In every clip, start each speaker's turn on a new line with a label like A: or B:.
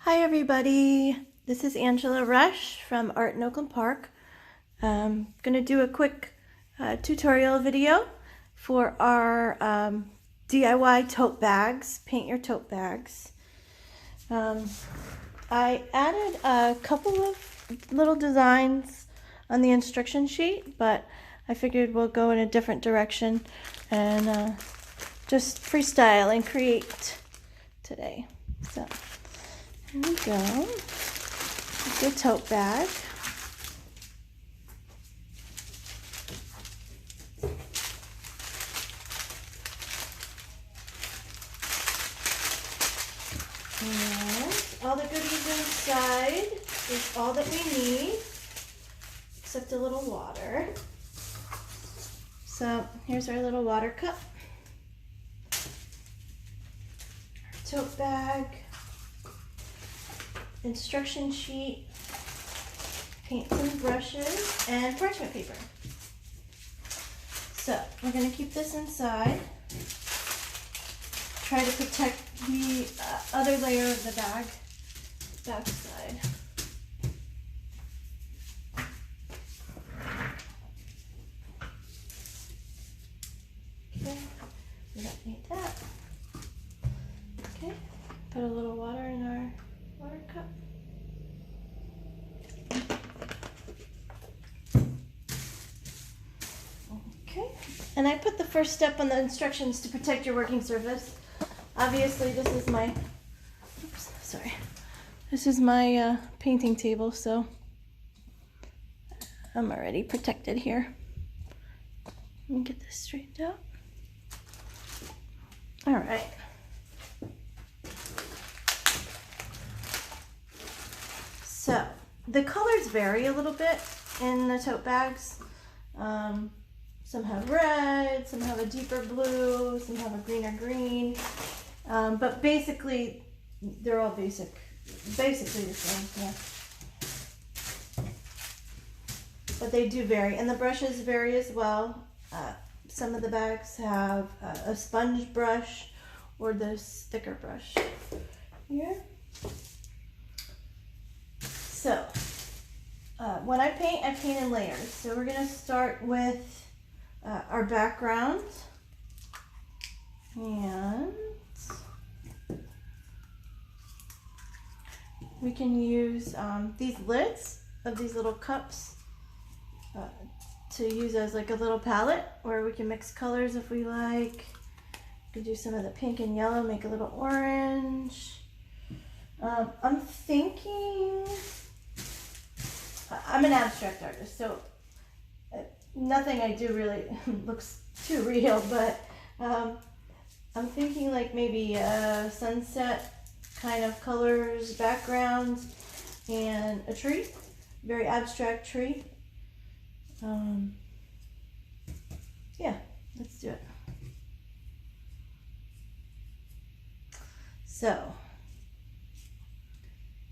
A: Hi everybody, this is Angela Rush from Art in Oakland Park. I'm going to do a quick tutorial video for our DIY tote bags, paint your tote bags. I added a couple of little designs on the instruction sheet, but I figured we'll go in a different direction and just freestyle and create today. So here we go. The tote bag. And all the goodies inside is all that we need, except a little water. So here's our little water cup, our tote bag, instruction sheet, paints and brushes, and parchment paper. So we're going to keep this inside. Try to protect the other layer of the back side. Okay, we don't need that. Okay, put a little water in our water cup. Okay, and I put the first step on the instructions to protect your working surface. Obviously, this is my, this is my painting table, so I'm already protected here. Let me get this straightened out. All right. So the colors vary a little bit in the tote bags. Some have red, some have a deeper blue, some have a greener green. But basically, they're all basically the same, yeah. But they do vary, and the brushes vary as well. Some of the bags have a sponge brush or this thicker brush here. So, when I paint in layers. So we're gonna start with our background, and we can use these lids of these little cups to use as like a little palette, or we can mix colors if we like. We can do some of the pink and yellow, make a little orange. I'm thinking, I'm an abstract artist, so nothing I do really looks too real, but I'm thinking like maybe a sunset kind of colors background and a tree, very abstract tree. Yeah, let's do it. So,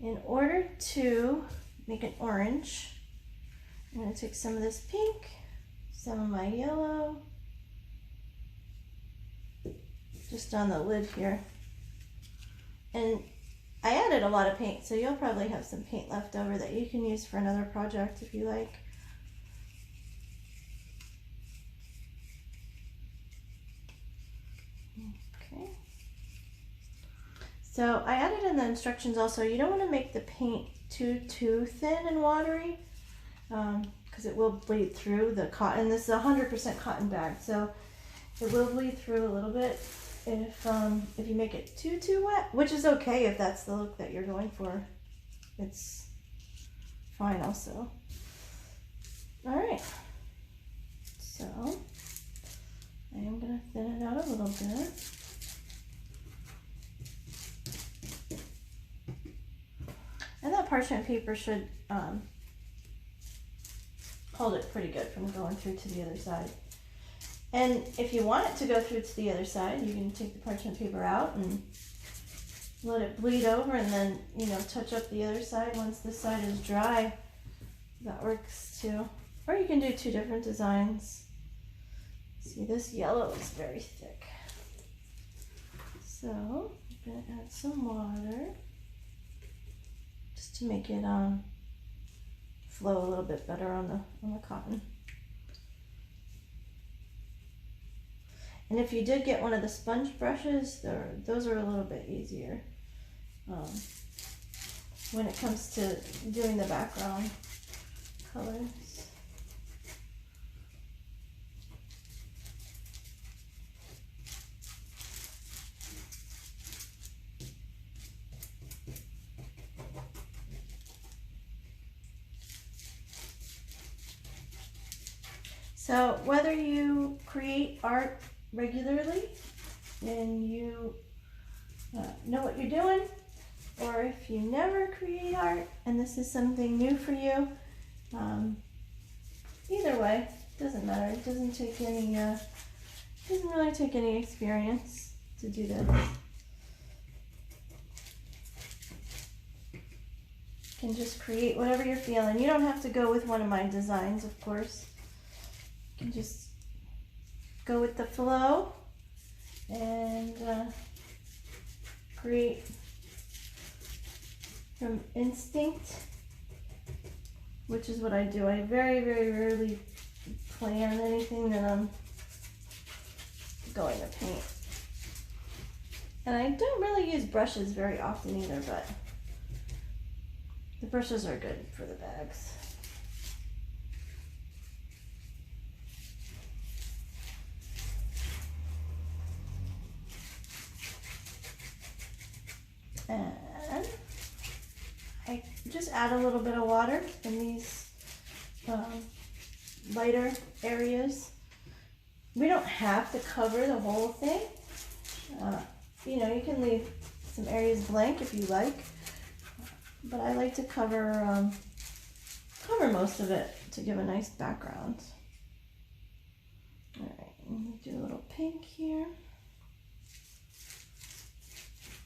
A: in order to make an orange, I'm going to take some of this pink, some of my yellow, just on the lid here. And I added a lot of paint, so you'll probably have some paint left over that you can use for another project if you like. Okay. So I added in the instructions also, you don't want to make the paint too thin and watery, because it will bleed through the cotton. This is a 100% cotton bag, so it will bleed through a little bit if you make it too wet, which is okay if that's the look that you're going for. It's fine also. All right, so I am going to thin it out a little bit. And that parchment paper should hold it pretty good from going through to the other side. And if you want it to go through to the other side, you can take the parchment paper out and let it bleed over, and then, you know, touch up the other side once this side is dry. That works too. Or you can do two different designs. See, this yellow is very thick. So I'm going to add some water. to make it flow a little bit better on the cotton. And if you did get one of the sponge brushes, those are a little bit easier when it comes to doing the background colors. So whether you create art regularly and you know what you're doing, or if you never create art and this is something new for you, either way, doesn't matter. It doesn't take any, doesn't really take any experience to do this. You can just create whatever you're feeling. You don't have to go with one of my designs, of course. You can just go with the flow and create from instinct, which is what I do. I very, very rarely plan anything that I'm going to paint. And I don't really use brushes very often either, but the brushes are good for the bags. And I just add a little bit of water in these lighter areas. We don't have to cover the whole thing. You know, you can leave some areas blank if you like, but I like to cover cover most of it to give a nice background. All right, let me do a little pink here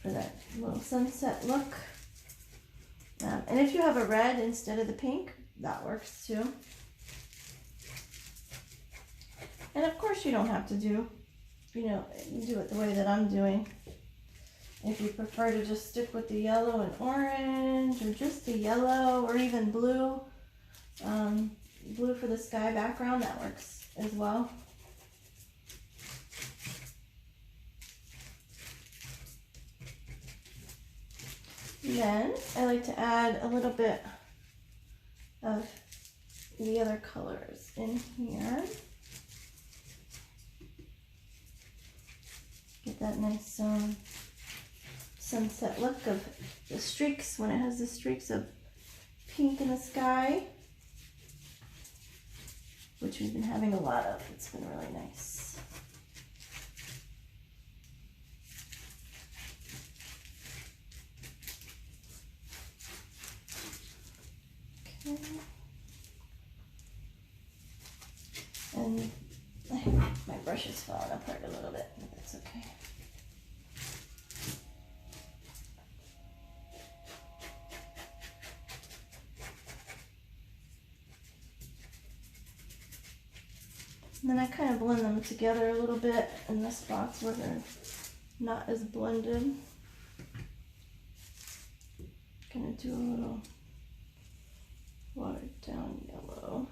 A: for that little sunset look. And if you have a red instead of the pink, that works too. And of course you don't have to do, you know, do it the way that I'm doing. If you prefer to just stick with the yellow and orange, or just the yellow, or even blue, blue for the sky background, that works as well. Then I like to add a little bit of the other colors in here. Get that nice sunset look of the streaks when it has the streaks of pink in the sky, which we've been having a lot of. It's been really nice. Okay. And my brush is falling apart a little bit, but that's okay. And then I kind of blend them together a little bit in the spots where they're not as blended. Gonna do a little watered down yellow.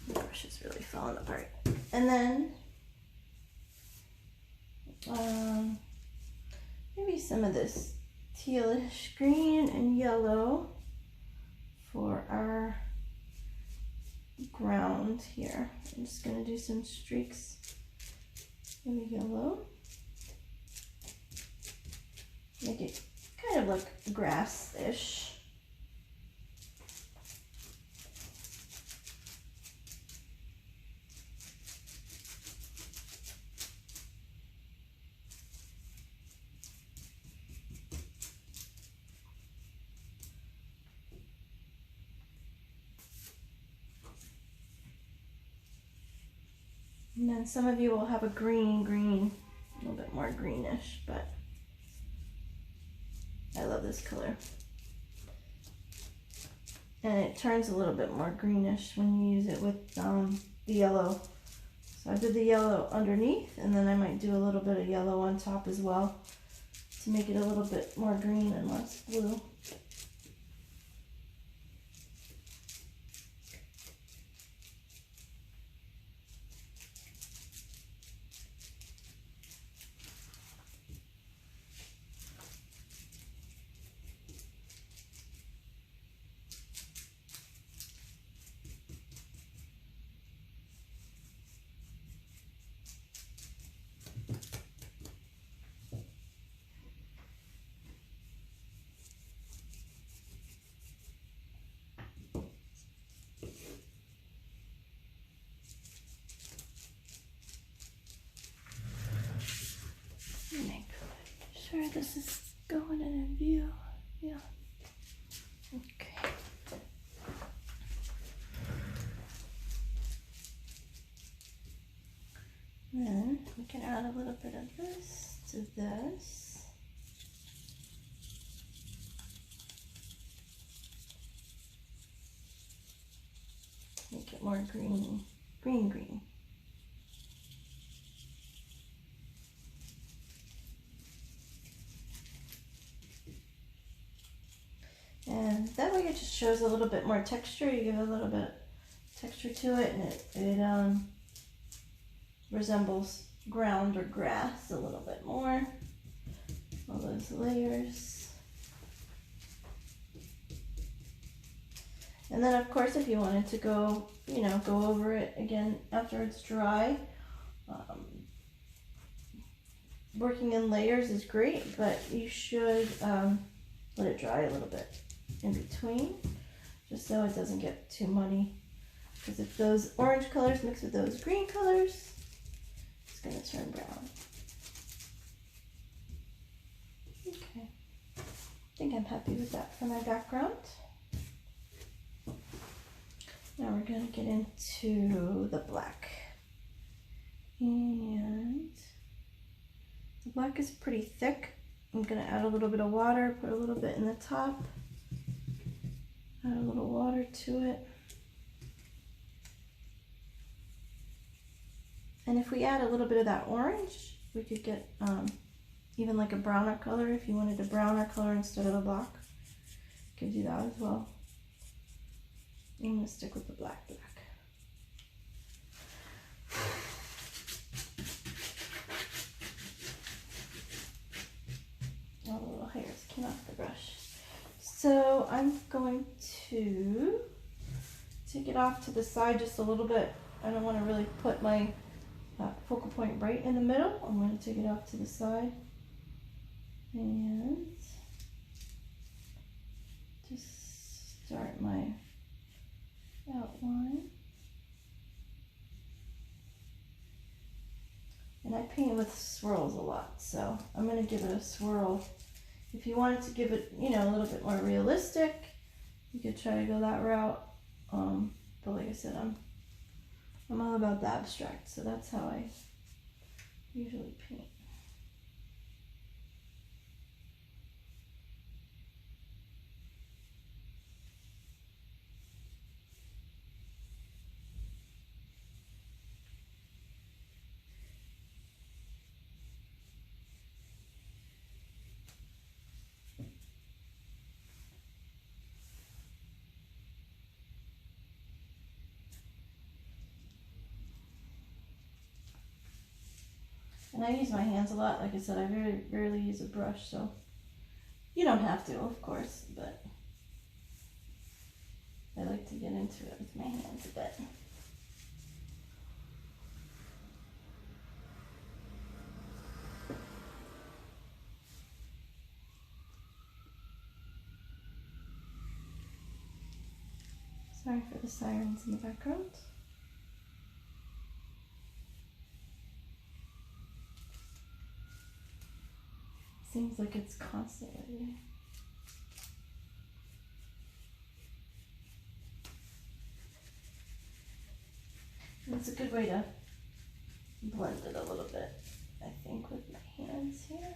A: The brush is really falling apart. And then maybe some of this tealish green and yellow for our ground here. I'm just going to do some streaks of yellow. Make it kind of look grass-ish. And then some of you will have a green, a little bit more greenish, but I love this color. and it turns a little bit more greenish when you use it with the yellow. So I did the yellow underneath, and then I might do a little bit of yellow on top as well to make it a little bit more green and less blue. Make sure this is going in view. Yeah. Okay. Then we can add a little bit of this to this. Make it more green, green. And that way it just shows a little bit more texture. You give a little bit of texture to it, and it resembles ground or grass a little bit more. All those layers. And then of course if you wanted to go, go over it again after it's dry, working in layers is great, but you should let it dry a little bit in between, just so it doesn't get too muddy. Because if those orange colors mix with those green colors, it's going to turn brown. Okay, I think I'm happy with that for my background. Now we're going to get into the black. And the black is pretty thick. I'm going to add a little bit of water, put a little bit in the top, add a little water to it. And if we add a little bit of that orange, we could get even like a browner color. If you wanted a browner color instead of the black, you could do that as well. I'm going to stick with the black. All the little hairs came off the brush. So I'm going to take it off to the side just a little bit. I don't want to really put my focal point right in the middle. I'm going to take it off to the side and just start my outline. And I paint with swirls a lot, so I'm going to give it a swirl. If you wanted to give it, a little bit more realistic, you could try to go that route. But like I said, I'm all about the abstract, so that's how I usually paint. And I use my hands a lot. Like I said, I very rarely use a brush, so you don't have to, of course, but I like to get into it with my hands a bit. Sorry for the sirens in the background. Seems like it's constantly. And it's a good way to blend it a little bit, I think, with my hands here.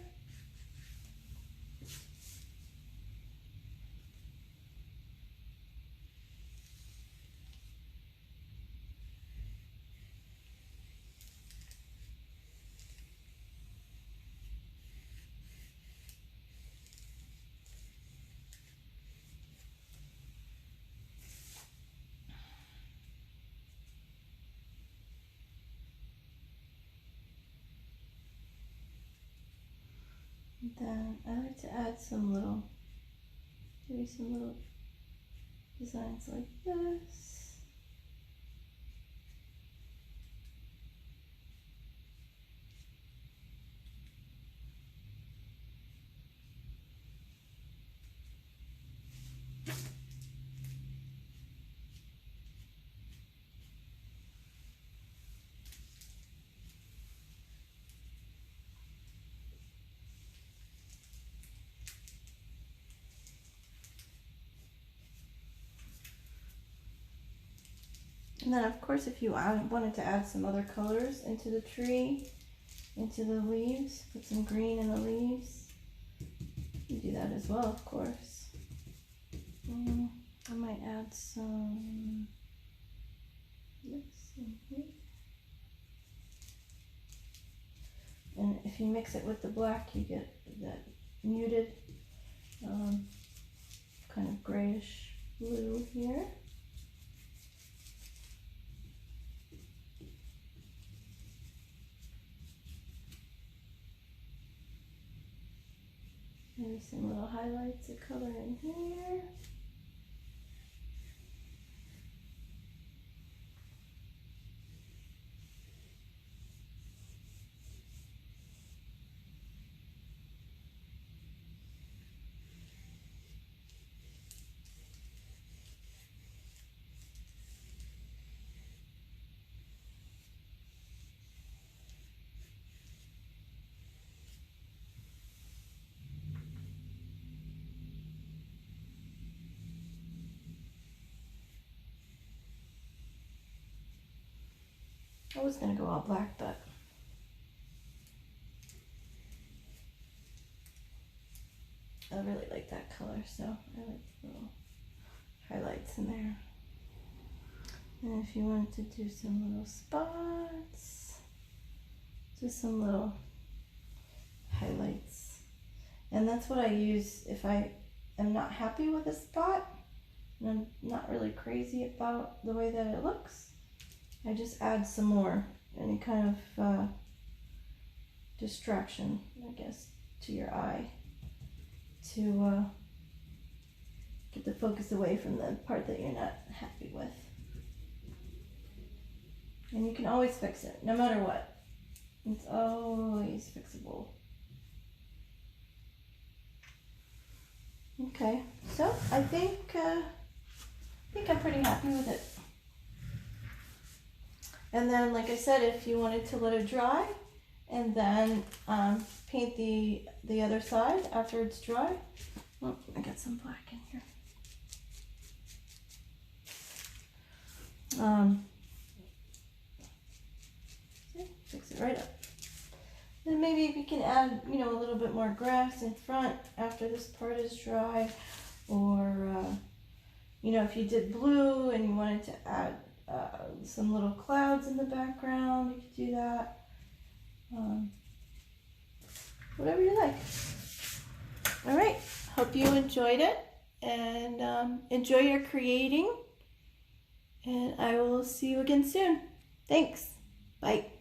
A: And then I like to add some little, maybe some little designs like this. And then of course if you wanted to add some other colors into the tree, into the leaves, put some green in the leaves, you do that as well, of course. I might add some this in here. And if you mix it with the black, you get that muted kind of grayish blue here. Maybe some little highlights of color in here. I was gonna go all black, but I really like that color, so I like the little highlights in there. And if you wanted to do some little spots, just some little highlights. And that's what I use if I am not happy with a spot and I'm not really crazy about the way that it looks. I just add some more, any kind of distraction, I guess, to your eye to get the focus away from the part that you're not happy with. And you can always fix it, no matter what. It's always fixable. Okay, so I think I'm pretty happy with it. And then, like I said, if you wanted to let it dry and then paint the other side after it's dry. Oh, I got some black in here. Fix it right up. Then maybe if you can add, you know, a little bit more grass in front after this part is dry, or you know, if you did blue and you wanted to add some little clouds in the background, you could do that. Whatever you like. All right, hope you enjoyed it, and enjoy your creating, and I will see you again soon. Thanks. Bye.